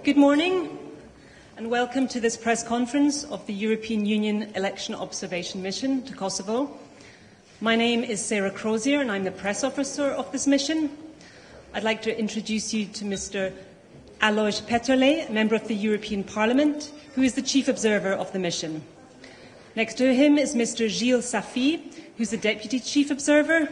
Good morning and welcome to this press conference of the European Union Election Observation Mission to Kosovo. My name is Sarah Crozier and I'm the press officer of this mission. I'd like to introduce you to Mr. Alojz Peterle, a member of the European Parliament, who is the chief observer of the mission. Next to him is Mr. Gilles Safi, who's the deputy chief observer.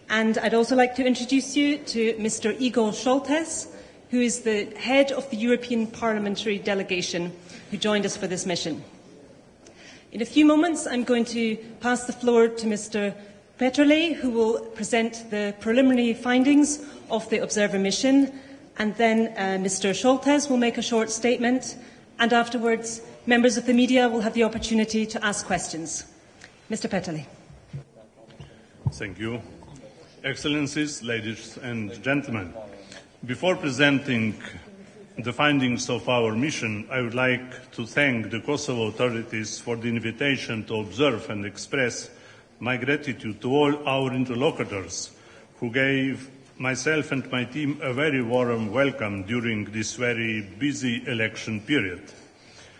And I'd also like to introduce you to Mr. Igor Šoltes, who is the head of the European Parliamentary Delegation, who joined us for this mission. In a few moments, I'm going to pass the floor to Mr. Peterle, who will present the preliminary findings of the observer mission, and then Mr. Šoltes will make a short statement, and afterwards, members of the media will have the opportunity to ask questions. Mr. Peterle. Thank you. Excellencies, ladies and gentlemen, before presenting the findings of our mission, I would like to thank the Kosovo authorities for the invitation to observe and express my gratitude to all our interlocutors who gave myself and my team a very warm welcome during this very busy election period.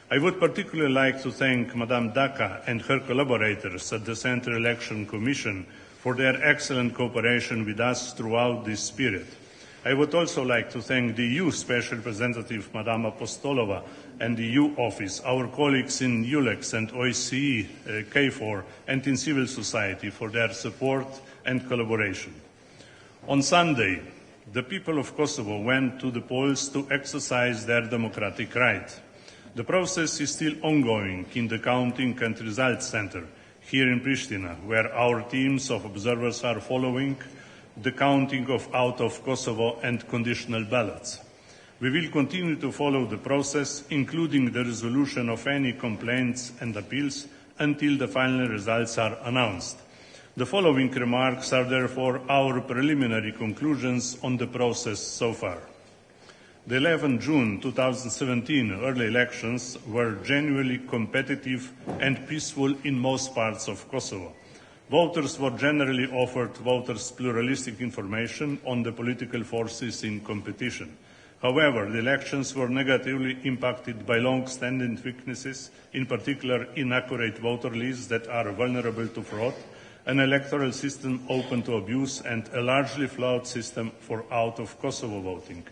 I would particularly like to thank Madame Daka and her collaborators at the Central Election Commission for their excellent cooperation with us throughout this period. I would also like to thank the EU Special Representative, Madame Apostolova, and the EU Office, our colleagues in ULEX and OSCE, KFOR, and in civil society for their support and collaboration. On Sunday, the people of Kosovo went to the polls to exercise their democratic right. The process is still ongoing in the Counting and Results Center here in Pristina, where our teams of observers are following the counting of out of Kosovo and conditional ballots. We will continue to follow the process, including the resolution of any complaints and appeals, until the final results are announced. The following remarks are therefore our preliminary conclusions on the process so far. The 11 June 2017 early elections were genuinely competitive and peaceful in most parts of Kosovo. Voters were generally offered voters pluralistic information on the political forces in competition. However, the elections were negatively impacted by long-standing weaknesses, in particular inaccurate voter lists that are vulnerable to fraud, an electoral system open to abuse, and a largely flawed system for out-of-Kosovo voting.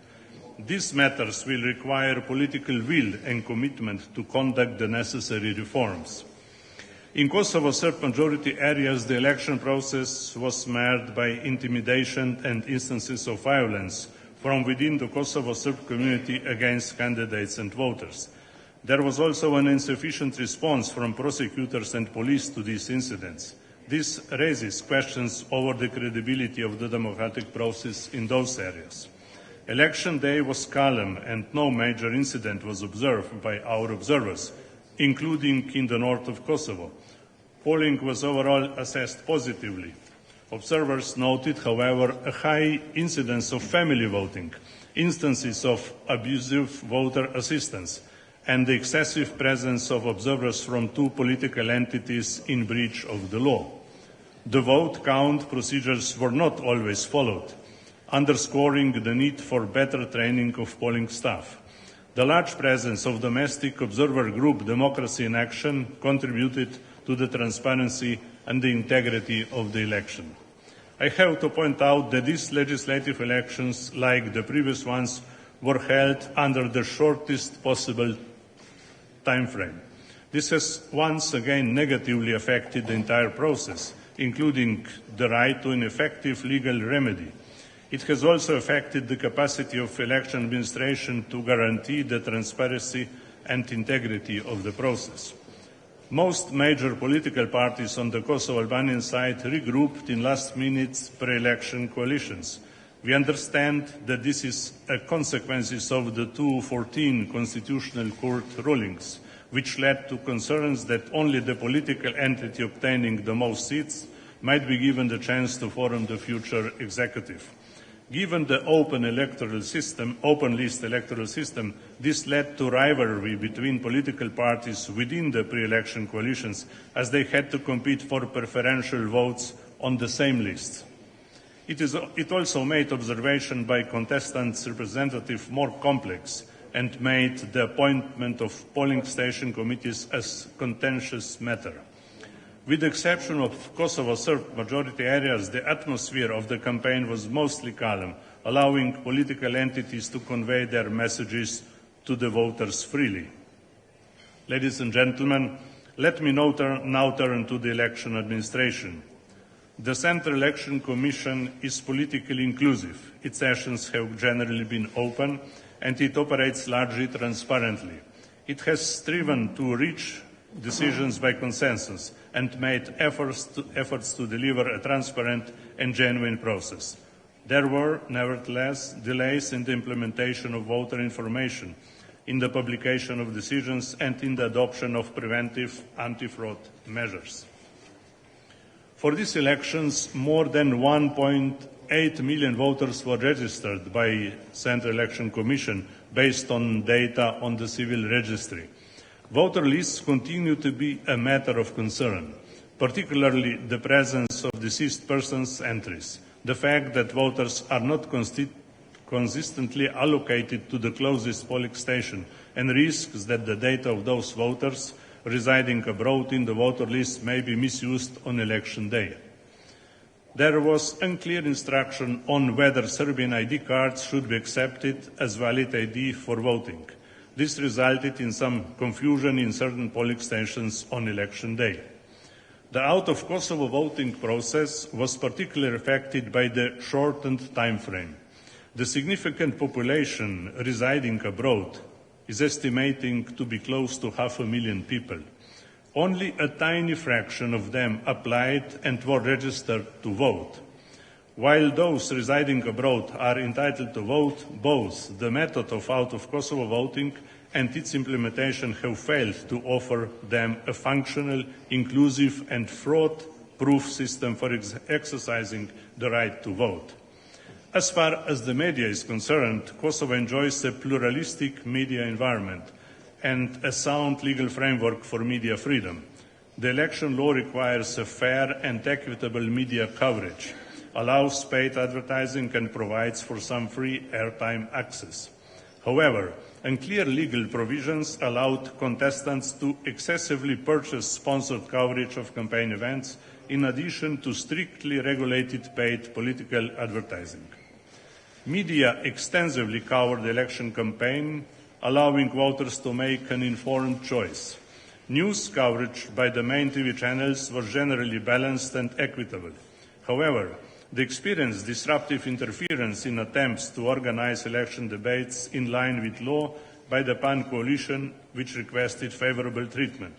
These matters will require political will and commitment to conduct the necessary reforms. In Kosovo Serb majority areas, the election process was marred by intimidation and instances of violence from within the Kosovo Serb community against candidates and voters. There was also an insufficient response from prosecutors and police to these incidents. This raises questions over the credibility of the democratic process in those areas. Election day was calm and no major incident was observed by our observers, including in the north of Kosovo. Polling was overall assessed positively. Observers noted, however, a high incidence of family voting, instances of abusive voter assistance, and the excessive presence of observers from two political entities in breach of the law. The vote count procedures were not always followed, underscoring the need for better training of polling staff. The large presence of domestic observer group Democracy in Action contributed to the transparency and the integrity of the election. I have to point out that these legislative elections, like the previous ones, were held under the shortest possible time frame. This has once again negatively affected the entire process, including the right to an effective legal remedy. It has also affected the capacity of election administration to guarantee the transparency and integrity of the process. Most major political parties on the Kosovo-Albanian side regrouped in last-minute pre-election coalitions. We understand that this is a consequence of the 2014 Constitutional Court rulings, which led to concerns that only the political entity obtaining the most seats might be given the chance to form the future executive. Given the open list electoral system, this led to rivalry between political parties within the pre-election coalitions, as they had to compete for preferential votes on the same list. It also made observation by contestants' representatives more complex, and made the appointment of polling station committees a contentious matter. With the exception of Kosovo-served majority areas, the atmosphere of the campaign was mostly calm, allowing political entities to convey their messages to the voters freely. Ladies and gentlemen, let me now turn to the election administration. The Central Election Commission is politically inclusive. Its sessions have generally been open and it operates largely transparently. It has striven to reach decisions by consensus and made efforts to deliver a transparent and genuine process. There were, nevertheless, delays in the implementation of voter information, in the publication of decisions, and in the adoption of preventive anti-fraud measures. For these elections, more than 1.8 million voters were registered by Central Election Commission based on data on the civil registry. Voter lists continue to be a matter of concern, particularly the presence of deceased persons' entries, the fact that voters are not consistently allocated to the closest polling station, and risks that the data of those voters residing abroad in the voter list may be misused on election day. There was unclear instruction on whether Serbian ID cards should be accepted as valid ID for voting. This resulted in some confusion in certain polling stations on election day. The out of Kosovo voting process was particularly affected by the shortened time frame. The significant population residing abroad is estimating to be close to 500,000 people. Only a tiny fraction of them applied and were registered to vote. While those residing abroad are entitled to vote, both the method of out of Kosovo voting and its implementation have failed to offer them a functional, inclusive and fraud-proof system for exercising the right to vote. As far as the media is concerned, Kosovo enjoys a pluralistic media environment and a sound legal framework for media freedom. The election law requires a fair and equitable media coverage, allows paid advertising and provides for some free airtime access. However, unclear legal provisions allowed contestants to excessively purchase sponsored coverage of campaign events in addition to strictly regulated paid political advertising. Media extensively covered the election campaign, allowing voters to make an informed choice. News coverage by the main TV channels was generally balanced and equitable. However, they experienced disruptive interference in attempts to organize election debates in line with law by the PAN coalition, which requested favorable treatment.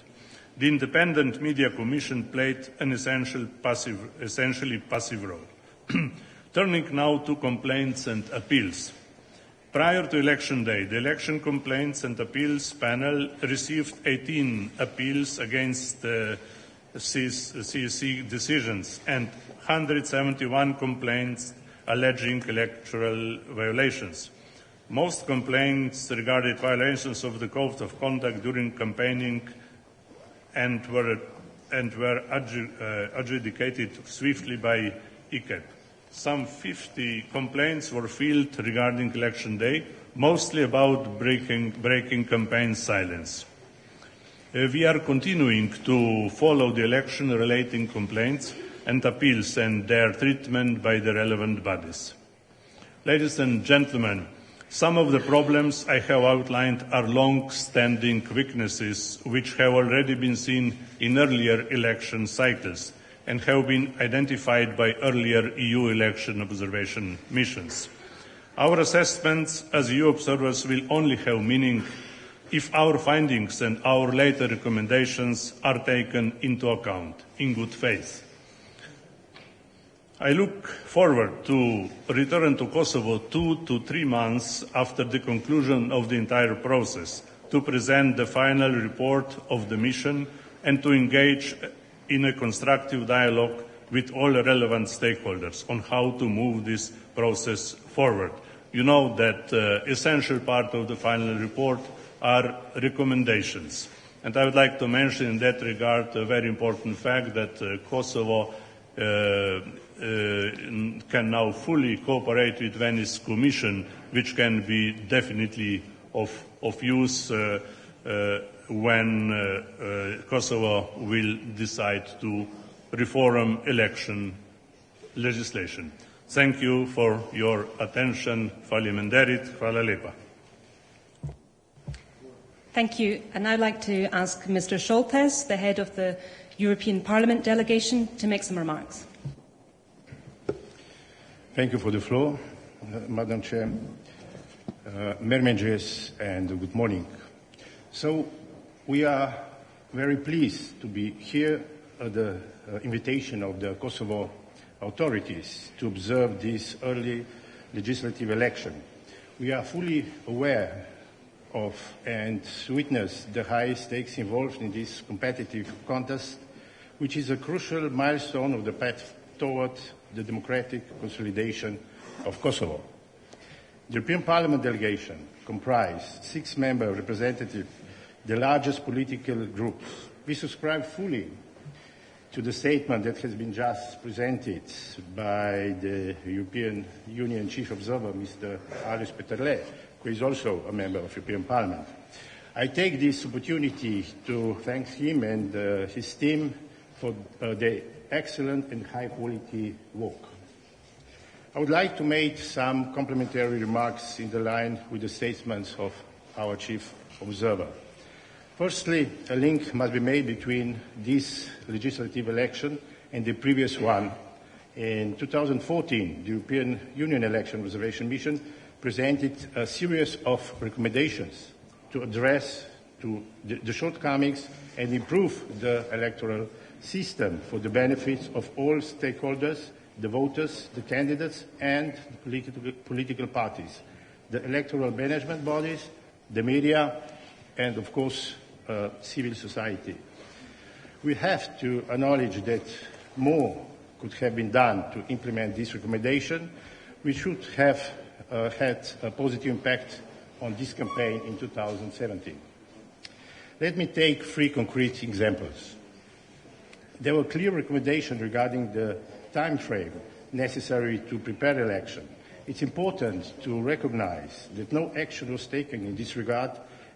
The Independent Media Commission played an essentially passive role. Turning now to complaints and appeals. Prior to election day, the Election Complaints and Appeals panel received 18 appeals against CEC decisions and 171 complaints alleging electoral violations. Most complaints regarded violations of the Code of Conduct during campaigning and were adjudicated swiftly by ICAP. Some 50 complaints were filed regarding election day, mostly about breaking campaign silence. We are continuing to follow the election-relating complaints and appeals and their treatment by the relevant bodies. Ladies and gentlemen, some of the problems I have outlined are long-standing weaknesses which have already been seen in earlier election cycles and have been identified by earlier EU election observation missions. Our assessments as EU observers will only have meaning if our findings and our later recommendations are taken into account in good faith. I look forward to return to Kosovo 2 to 3 months after the conclusion of the entire process to present the final report of the mission and to engage in a constructive dialogue with all relevant stakeholders on how to move this process forward. You know that essential part of the final report are recommendations. And I would like to mention in that regard a very important fact that Kosovo can now fully cooperate with Venice Commission, which can be definitely of use when Kosovo will decide to reform election legislation. Thank you for your attention. Faleminderit. Hvala lepa. Thank you. And I'd like to ask Mr. Scholtes, the head of the European Parliament delegation, to make some remarks. Thank you for the floor, Madam Chair, Mermenjes, and good morning. So we are very pleased to be here at the invitation of the Kosovo authorities to observe this early legislative election. We are fully aware of and witness the high stakes involved in this competitive contest, which is a crucial milestone of the path toward the democratic consolidation of Kosovo. The European Parliament delegation comprised 6 member representatives, the largest political groups. We subscribe fully to the statement that has been just presented by the European Union Chief Observer, Mr. Alois Peterle, who is also a member of the European Parliament. I take this opportunity to thank him and his team for their excellent and high-quality work. I would like to make some complementary remarks in the line with the statements of our Chief Observer. Firstly, a link must be made between this legislative election and the previous one. In 2014, the European Union Election Observation Mission presented a series of recommendations to address the shortcomings and improve the electoral system for the benefit of all stakeholders, the voters, the candidates, and the political parties, the electoral management bodies, the media, and, of course, civil society. We have to acknowledge that more could have been done to implement this recommendation, which should have had a positive impact on this campaign in 2017. Let me take 3 concrete examples. There were clear recommendations regarding the time frame necessary to prepare the election. It's important to recognize that no action was taken in this regard,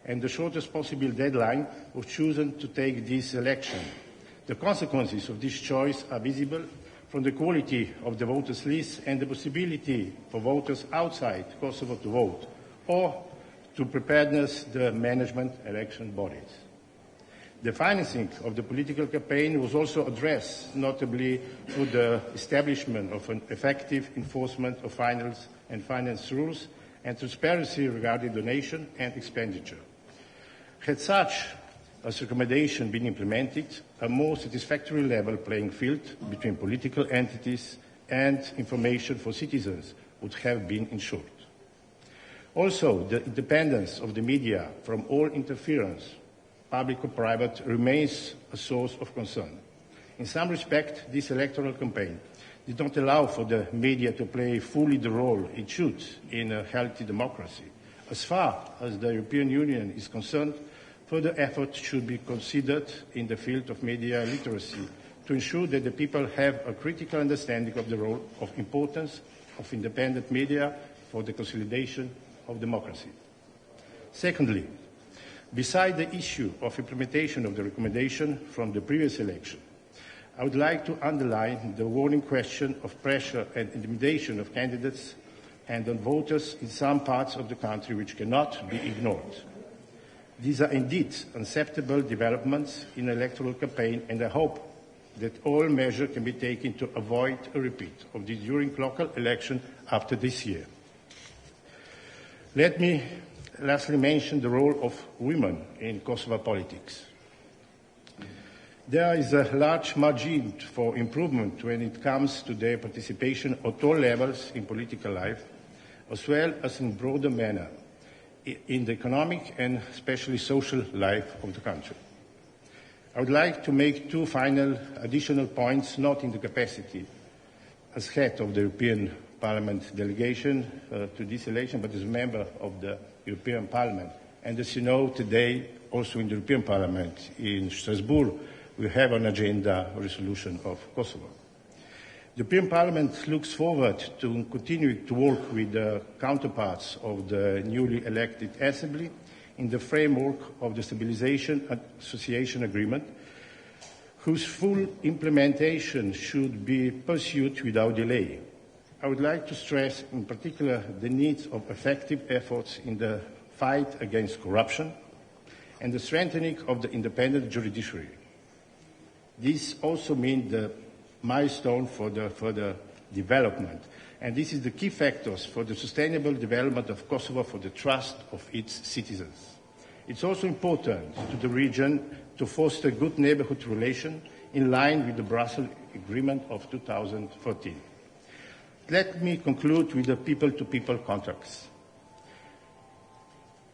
and the shortest possible deadline was chosen to take this election. The consequences of this choice are visible from the quality of the voters' list and the possibility for voters outside Kosovo to vote, or to preparedness the management election bodies. The financing of the political campaign was also addressed, notably through the establishment of an effective enforcement of finance rules and transparency regarding donation and expenditure. Had such a recommendation been implemented, a more satisfactory level playing field between political entities and information for citizens would have been ensured. Also, the independence of the media from all interference, public or private, remains a source of concern. In some respect, this electoral campaign did not allow for the media to play fully the role it should in a healthy democracy. As far as the European Union is concerned, further efforts should be considered in the field of media literacy to ensure that the people have a critical understanding of the role of importance of independent media for the consolidation of democracy. Secondly, beside the issue of implementation of the recommendation from the previous election, I would like to underline the warning question of pressure and intimidation of candidates and on voters in some parts of the country which cannot be ignored. These are indeed unacceptable developments in an electoral campaign, and I hope that all measures can be taken to avoid a repeat of this during local election after this year. Let me lastly mention the role of women in Kosovo politics. There is a large margin for improvement when it comes to their participation at all levels in political life, as well as in broader manner in the economic and especially social life of the country. I would like to make 2 final additional points, not in the capacity as head of the European Parliament delegation to this election, but as a member of the European Parliament. And as you know, today, also in the European Parliament in Strasbourg, we have an agenda resolution of Kosovo. The European Parliament looks forward to continuing to work with the counterparts of the newly elected Assembly in the framework of the Stabilisation and Association Agreement, whose full implementation should be pursued without delay. I would like to stress in particular the need of effective efforts in the fight against corruption and the strengthening of the independent judiciary. This also means the milestone for the further development, and this is the key factors for the sustainable development of Kosovo for the trust of its citizens. It's also important to the region to foster good neighbourhood relations in line with the Brussels Agreement of 2014. Let me conclude with the people-to-people contacts.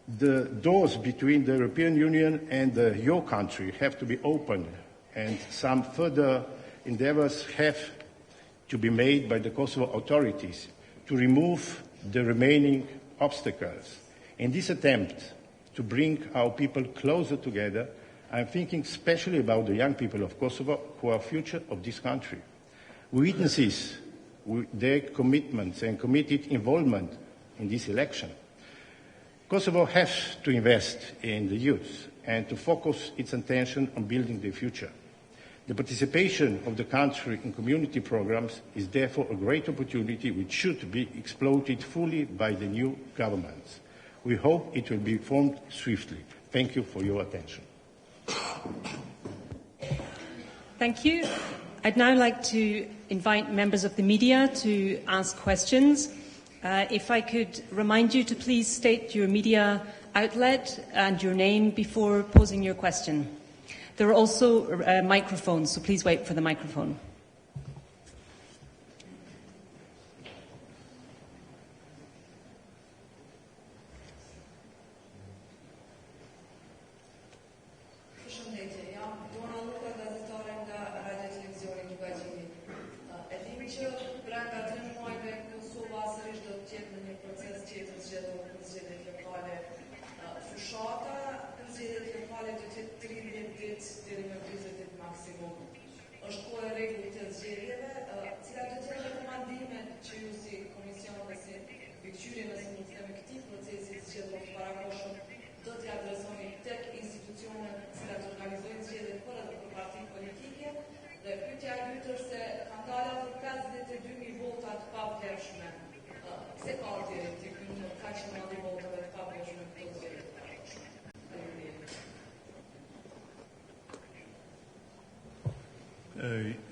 The doors between the European Union and your country have to be opened, and some further endeavours have to be made by the Kosovo authorities to remove the remaining obstacles. In this attempt to bring our people closer together, I'm thinking especially about the young people of Kosovo who are the future of this country. Witnesses their commitments and committed involvement in this election. Kosovo has to invest in the youth and to focus its attention on building the future. The participation of the country in community programs is therefore a great opportunity which should be exploited fully by the new governments. We hope it will be formed swiftly. Thank you for your attention. Thank you. I'd now like to invite members of the media to ask questions. If I could remind you to please state your media outlet and your name before posing your question. There are also microphones, so please wait for the microphone.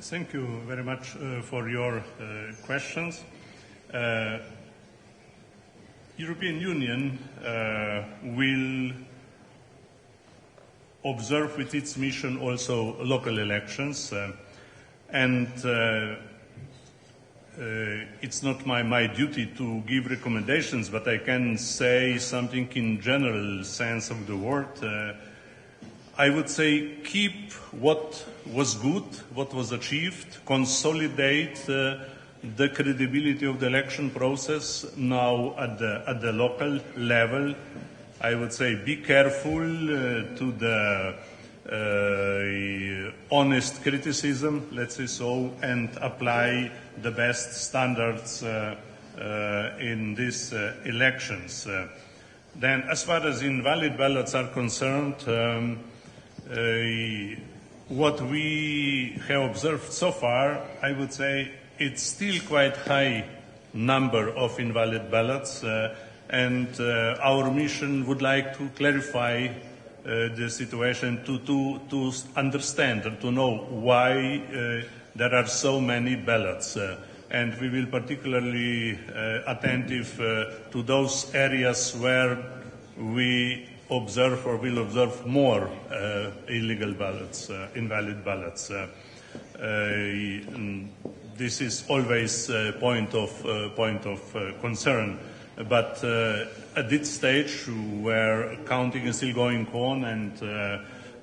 Thank you very much for your questions. European Union will observe with its mission also local elections, and it's not my duty to give recommendations, but I can say something in general sense of the word. I would say keep what was good, what was achieved, consolidate the credibility of the election process now at the local level. I would say be careful to the honest criticism, let's say so, and apply the best standards in these elections. Then, as far as invalid ballots are concerned, what we have observed so far, I would say it's still quite high number of invalid ballots, and our mission would like to clarify the situation to understand and to know why there are so many ballots. And we will particularly attentive to those areas where we observe or will observe more illegal ballots, invalid ballots. This is always a point of concern. But at this stage, where counting is still going on and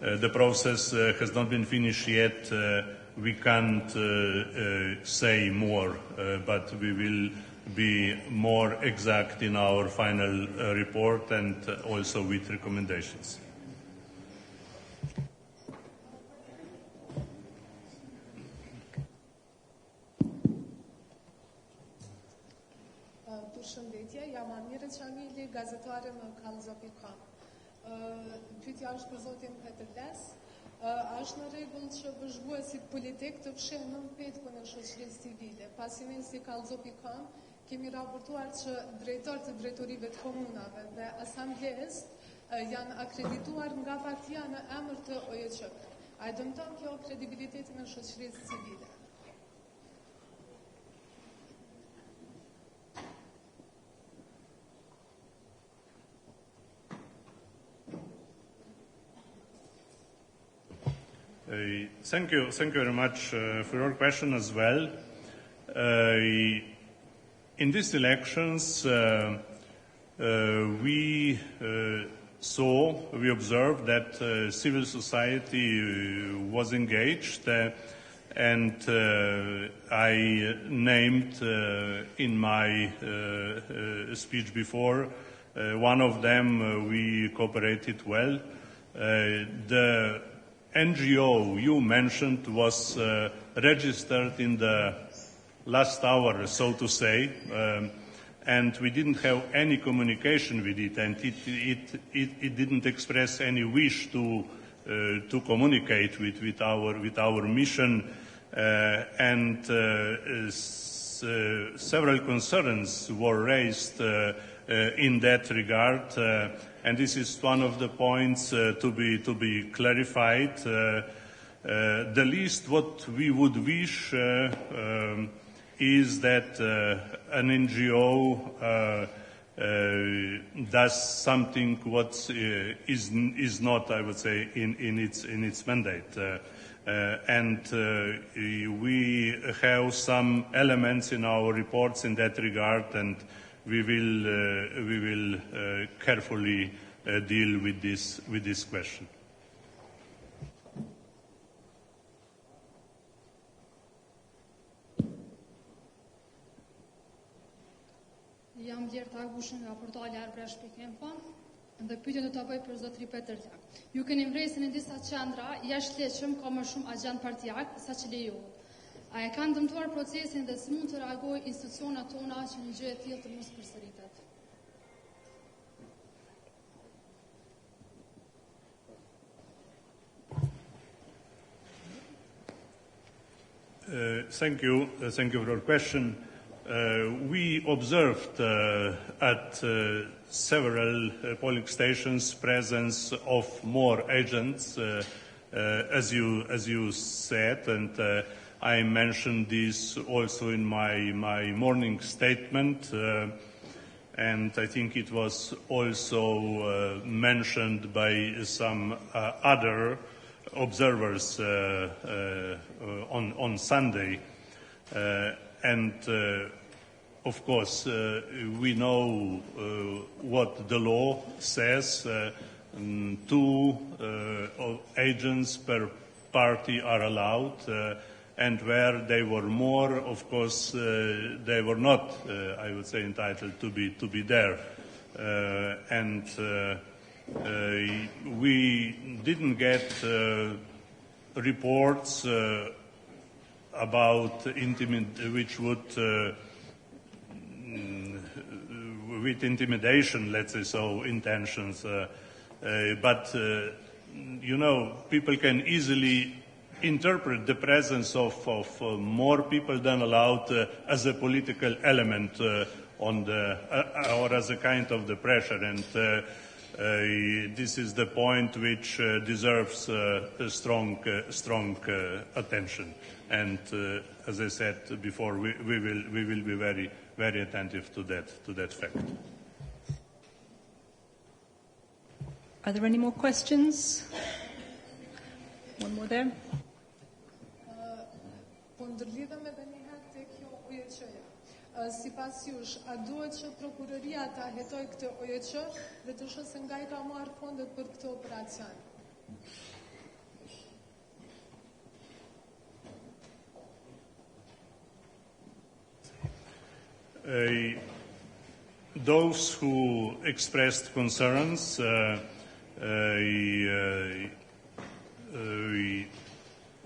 the process has not been finished yet, we can't say more, but we will be more exact in our final report and also with recommendations. Përshëndetje, jam Amire Qamili, gazetare në kallzo.com. Pyetja është për zotin Petërles. A është në rregull që vëzhguesit politik të fshihen nën petkun e shoqërisë civile? Pasi ne si kallzo.com kemi raportuar që drejtorët e drejtorive të komunave dhe asambles janë akredituar nga partia në emër të OJC-s. A e dëmton kjo kredibilitetin e shoqërisë civile? Thank you very much for your question as well. In these elections, we observed that civil society was engaged, and I named in my speech before one of them. We cooperated well. The NGO you mentioned was registered in the last hour, so to say, and we didn't have any communication with it, and it didn't express any wish to communicate with our mission, and several concerns were raised in that regard, and this is one of the points to be clarified. The least what we would wish is that an NGO does something what is not, I would say, in its mandate. And we have some elements in our reports in that regard, and we will carefully deal with this question. Jam Blerta Agushin nga portali Arbresh.info dhe pyetjen do ta bëj për zotrin Petërlak. Ju keni mbresën në disa qendra jashtëligjshëm ka më shumë agent partijak sa që lejohet. A e kanë dëmtuar procesin dhe s'mund të reagojë institucionat tona që një gjë e tillë të mos përsëritet? Thank you for your question. We observed at several polling stations presence of more agents, as you said, and I mentioned this also in my morning statement, and I think it was also mentioned by some other observers on Sunday. And of course, we know what the law says. 2 agents per party are allowed, and where they were more, of course, they were not, I would say, entitled to be there. And we didn't get reports about which would, with intimidation, let's say so, intentions. But you know, people can easily interpret the presence of more people than allowed as a political element on the or as a kind of the pressure, and this is the point which deserves a strong attention. And as I said before, we will be very, very attentive to that fact. Are there any more questions? One more there. Po ndërlidhem edhe një herë te kjo OJC-ja. Sipas jush, a duhet që prokuroria ta hetojë këtë OJC dhe të shohë se nga I ka marrë fondet për këtë operacion? Those who expressed concerns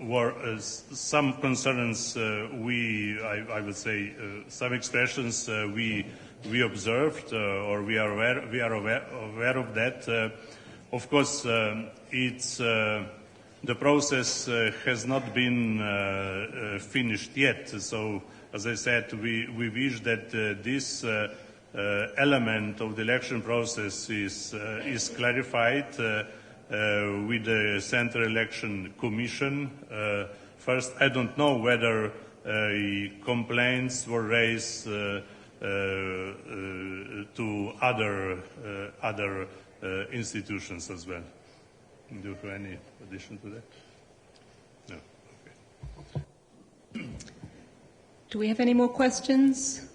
were some concerns I would say some expressions we observed or we are aware of that. Of course, it's the process has not been finished yet. So, as I said, we wish that this element of the election process is clarified with the Central Election Commission. First, I don't know whether complaints were raised to other institutions as well. Do you have any addition to that? No. Okay. Do we have any more questions?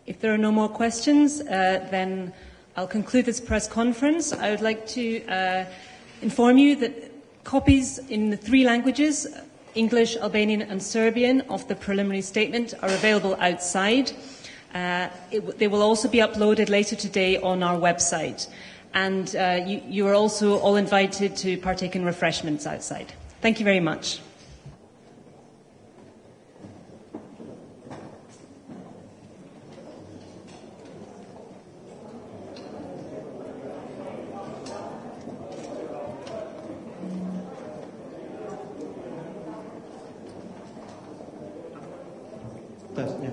If there are no more questions, then I'll conclude this press conference. I would like to inform you that copies in the 3 languages, English, Albanian and Serbian, of the preliminary statement are available outside. They will also be uploaded later today on our website. And you are also all invited to partake in refreshments outside. Thank you very much. Yes, yeah.